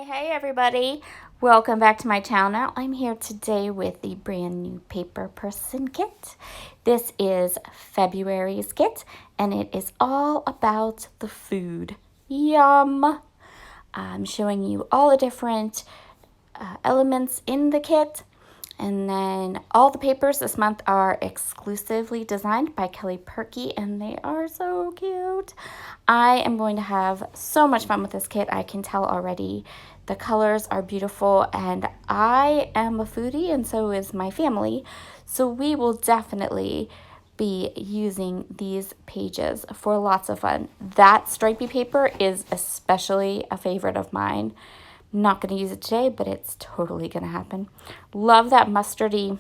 Hey everybody, welcome back to my channel. I'm here today with the brand new paper person kit. This is February's kit and it is all about the food. Yum! I'm showing you all the different elements in the kit, and then all the papers this month are exclusively designed by Kelly Perky and they are so cute. I am going to have so much fun with this kit. I can tell already. The colors are beautiful and I am a foodie and so is my family. So we will definitely be using these pages for lots of fun. That stripy paper is especially a favorite of mine. Not going to use it today, but it's totally going to happen. Love that mustardy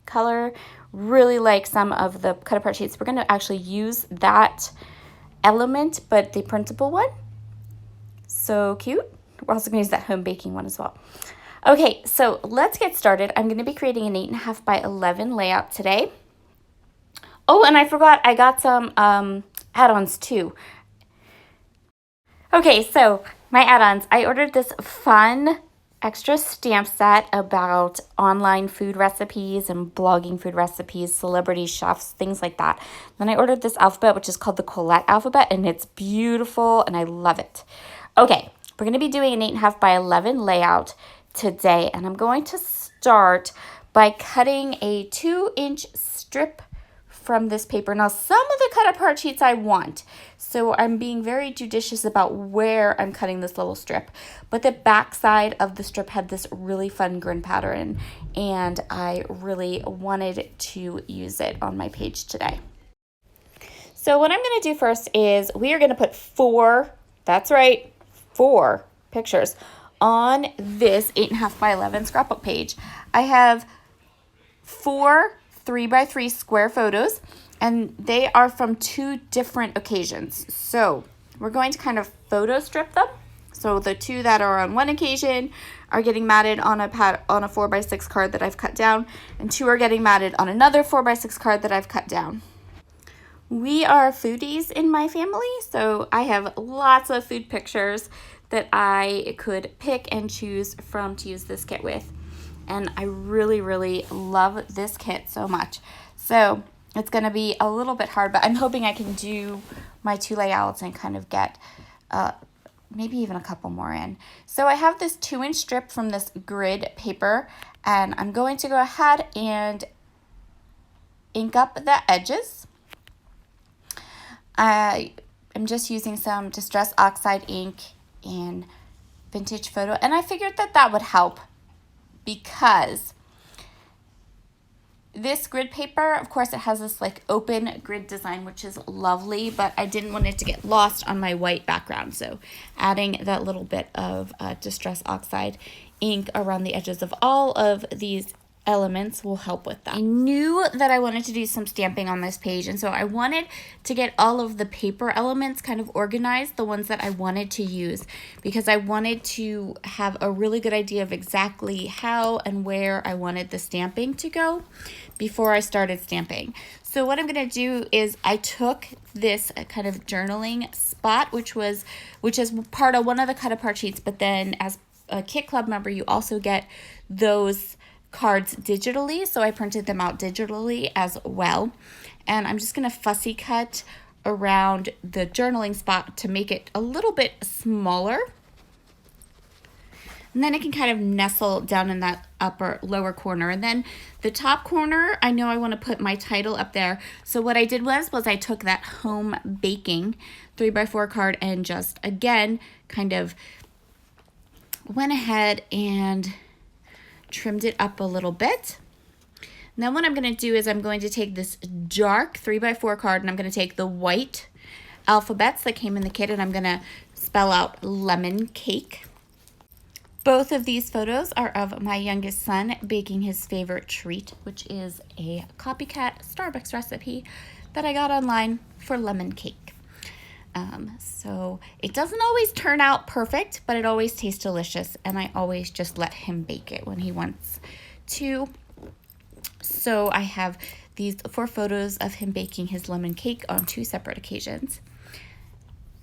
color. Really like some of the cut apart sheets. We're going to actually use that element, but the printable one. So cute. We're also going to use that home baking one as well. Okay, so let's get started. I'm going to be creating an 8.5 by 11 layout today. Oh, and I forgot I got some add-ons too. Okay, so my add-ons. I ordered this fun extra stamp set about online food recipes and blogging food recipes, celebrity chefs, things like that. Then I ordered this alphabet, which is called the Colette alphabet, and it's beautiful and I love it. Okay, we're going to be doing an 8.5 by 11 layout today, and I'm going to start by cutting a 2-inch strip from this paper. Now, some of the cut apart sheets I want, so I'm being very judicious about where I'm cutting this little strip. But the back side of the strip had this really fun grin pattern, and I really wanted to use it on my page today. So what I'm going to do first is we are going to put 4, that's right, 4 pictures on this 8.5 by 11 scrapbook page. I have 4 3x3 square photos, and they are from 2 different occasions. So we're going to kind of photo strip them. So the 2 that are on one occasion are getting matted on a 4x6 card that I've cut down, and 2 are getting matted on another 4x6 card that I've cut down. We are foodies in my family, so I have lots of food pictures that I could pick and choose from to use this kit with. And I really, really love this kit so much. So it's going to be a little bit hard, but I'm hoping I can do my 2 layouts and kind of get maybe even a couple more in. So I have this 2-inch strip from this grid paper, and I'm going to go ahead and ink up the edges. I am just using some Distress Oxide ink in Vintage Photo, and I figured that that would help, because this grid paper, of course, it has this like open grid design, which is lovely, but I didn't want it to get lost on my white background. So adding that little bit of Distress Oxide ink around the edges of all of these elements will help with that. I knew that I wanted to do some stamping on this page, and so I wanted to get all of the paper elements kind of organized, the ones that I wanted to use, because I wanted to have a really good idea of exactly how and where I wanted the stamping to go before I started stamping. So what I'm going to do is I took this kind of journaling spot, which is part of one of the cut apart sheets, but then as a Kit Club member, you also get those cards digitally, so I printed them out digitally as well. And I'm just going to fussy cut around the journaling spot to make it a little bit smaller. And then it can kind of nestle down in that lower corner. And then the top corner, I know I want to put my title up there. So what I did was I took that home baking 3x4 card and just, again, kind of went ahead and trimmed it up a little bit. And then what I'm going to do is I'm going to take this dark 3x4 card, and I'm going to take the white alphabets that came in the kit, and I'm going to spell out lemon cake. Both of these photos are of my youngest son baking his favorite treat, which is a copycat Starbucks recipe that I got online for lemon cake. So it doesn't always turn out perfect, but it always tastes delicious, and I always just let him bake it when he wants to. So I have these 4 photos of him baking his lemon cake on 2 separate occasions.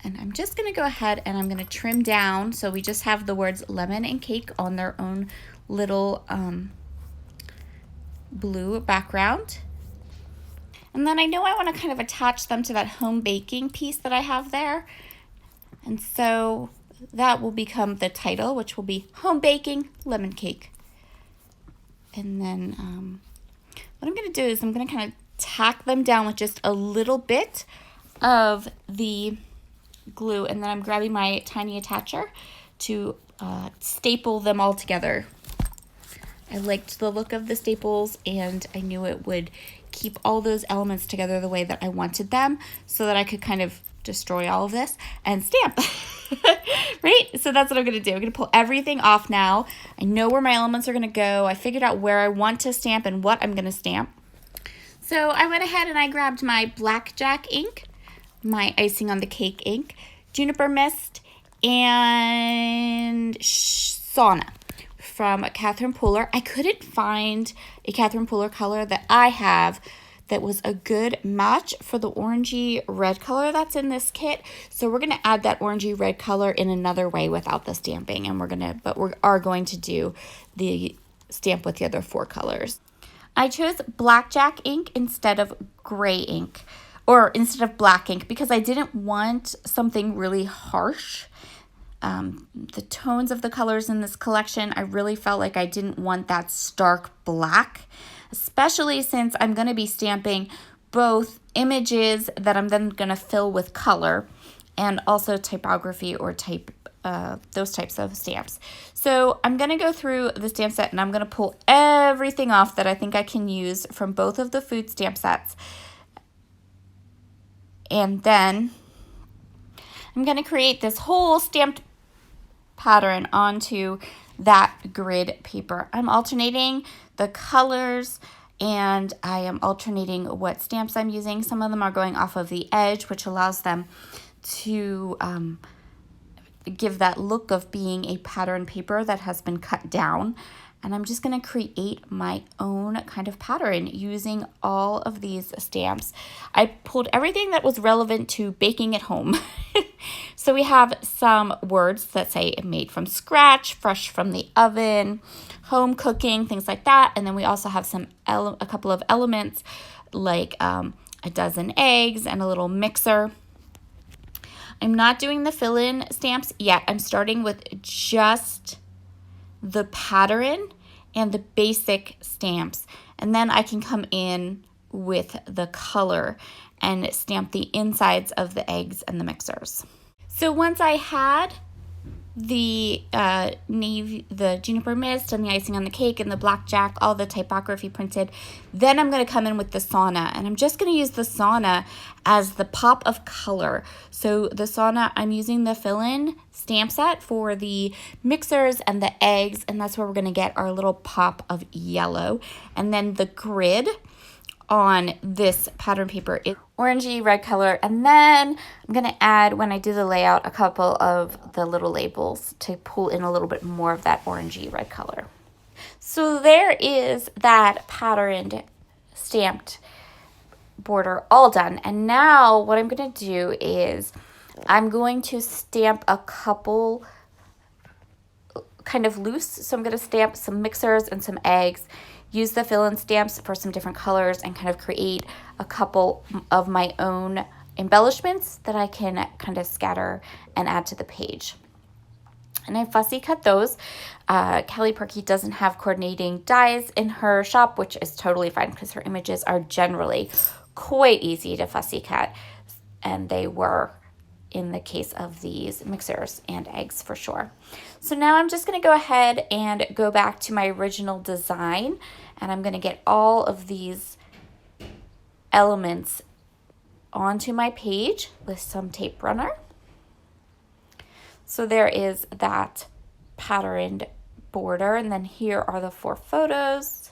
And I'm just gonna go ahead and I'm gonna trim down so we just have the words lemon and cake on their own little blue background. And then I know I want to kind of attach them to that home baking piece that I have there. And so that will become the title, which will be Home Baking Lemon Cake. And then what I'm going to do is I'm going to kind of tack them down with just a little bit of the glue. And then I'm grabbing my tiny attacher to staple them all together. I liked the look of the staples, and I knew it would keep all those elements together the way that I wanted them so that I could kind of destroy all of this and stamp. Right? So that's what I'm going to do. I'm going to pull everything off now. I know where my elements are going to go. I figured out where I want to stamp and what I'm going to stamp. So I went ahead and I grabbed my blackjack ink, my icing on the cake ink, juniper mist, and sauna from Catherine Pooler. I couldn't find a Catherine Pooler color that I have that was a good match for the orangey red color that's in this kit. So we're going to add that orangey red color in another way without the stamping, and we are going to do the stamp with the other 4 colors. I chose blackjack ink instead of gray ink, or instead of black ink, because I didn't want something really harsh. The tones of the colors in this collection, I really felt like I didn't want that stark black, especially since I'm going to be stamping both images that I'm then going to fill with color and also typography or those types of stamps. So I'm going to go through the stamp set and I'm going to pull everything off that I think I can use from both of the food stamp sets. And then I'm going to create this whole stamped pattern onto that grid paper. I'm alternating the colors and I am alternating what stamps I'm using. Some of them are going off of the edge, which allows them to give that look of being a pattern paper that has been cut down. And I'm just going to create my own kind of pattern using all of these stamps. I pulled everything that was relevant to baking at home. So we have some words that say made from scratch, fresh from the oven, home cooking, things like that. And then we also have a couple of elements like a dozen eggs and a little mixer. I'm not doing the fill-in stamps yet. I'm starting with just the pattern and the basic stamps, and then I can come in with the color and stamp the insides of the eggs and the mixers. So once I had the juniper mist and the icing on the cake and the blackjack, all the typography printed, then I'm going to come in with the sauna, and I'm just going to use the sauna as the pop of color. So the sauna, I'm using the fill-in stamp set for the mixers and the eggs, and that's where we're going to get our little pop of yellow. And then the grid on this pattern paper is orangey red color, and then I'm going to add, when I do the layout, a couple of the little labels to pull in a little bit more of that orangey red color. So there is that patterned stamped border all done, and now what I'm going to do is I'm going to stamp a couple kind of loose. So I'm going to stamp some mixers and some eggs, use the fill-in stamps for some different colors, and kind of create a couple of my own embellishments that I can kind of scatter and add to the page. And I fussy cut those. Kelly Perky doesn't have coordinating dies in her shop, which is totally fine because her images are generally quite easy to fussy cut, and they were in the case of these mixers and eggs for sure. So now I'm just going to go ahead and go back to my original design, and I'm going to get all of these elements onto my page with some tape runner. So there is that patterned border, and then here are the 4 photos.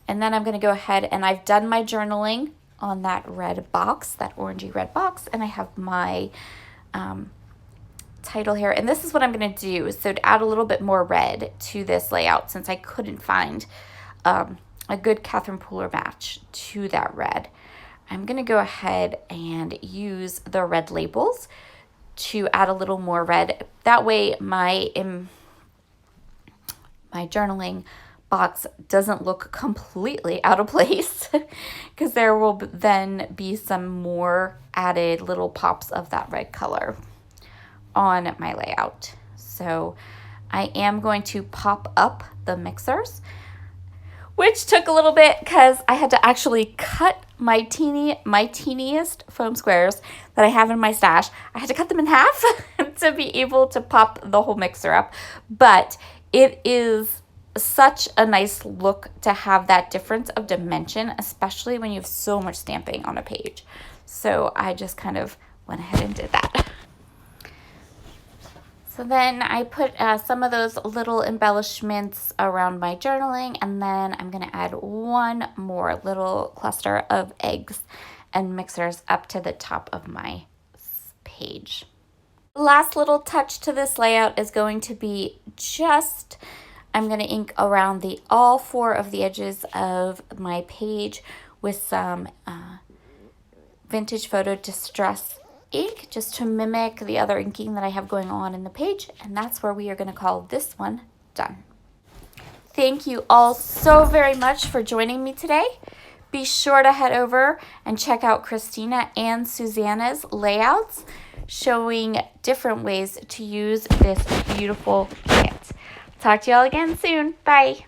And then I'm going to go ahead, and I've done my journaling on that red box, that orangey red box, and I have my title here. And this is what I'm going to do. So to add a little bit more red to this layout, since I couldn't find a a good Catherine Pooler match to that red, I'm going to go ahead and use the red labels to add a little more red. That way my journaling box doesn't look completely out of place, because there will then be some more added little pops of that red color on my layout. So I am going to pop up the mixers, which took a little bit because I had to actually cut my teeniest foam squares that I have in my stash. I had to cut them in half to be able to pop the whole mixer up. But it is such a nice look to have that difference of dimension, especially when you have so much stamping on a page. So I just kind of went ahead and did that. So then I put some of those little embellishments around my journaling, and then I'm going to add one more little cluster of eggs and mixers up to the top of my page. Last little touch to this layout is going to be I'm going to ink around all 4 of the edges of my page with some Vintage Photo Distress ink, just to mimic the other inking that I have going on in the page, and that's where we are going to call this one done. Thank you all so very much for joining me today. Be sure to head over and check out Christina and Susanna's layouts showing different ways to use this beautiful kit. Talk to y'all again soon. Bye.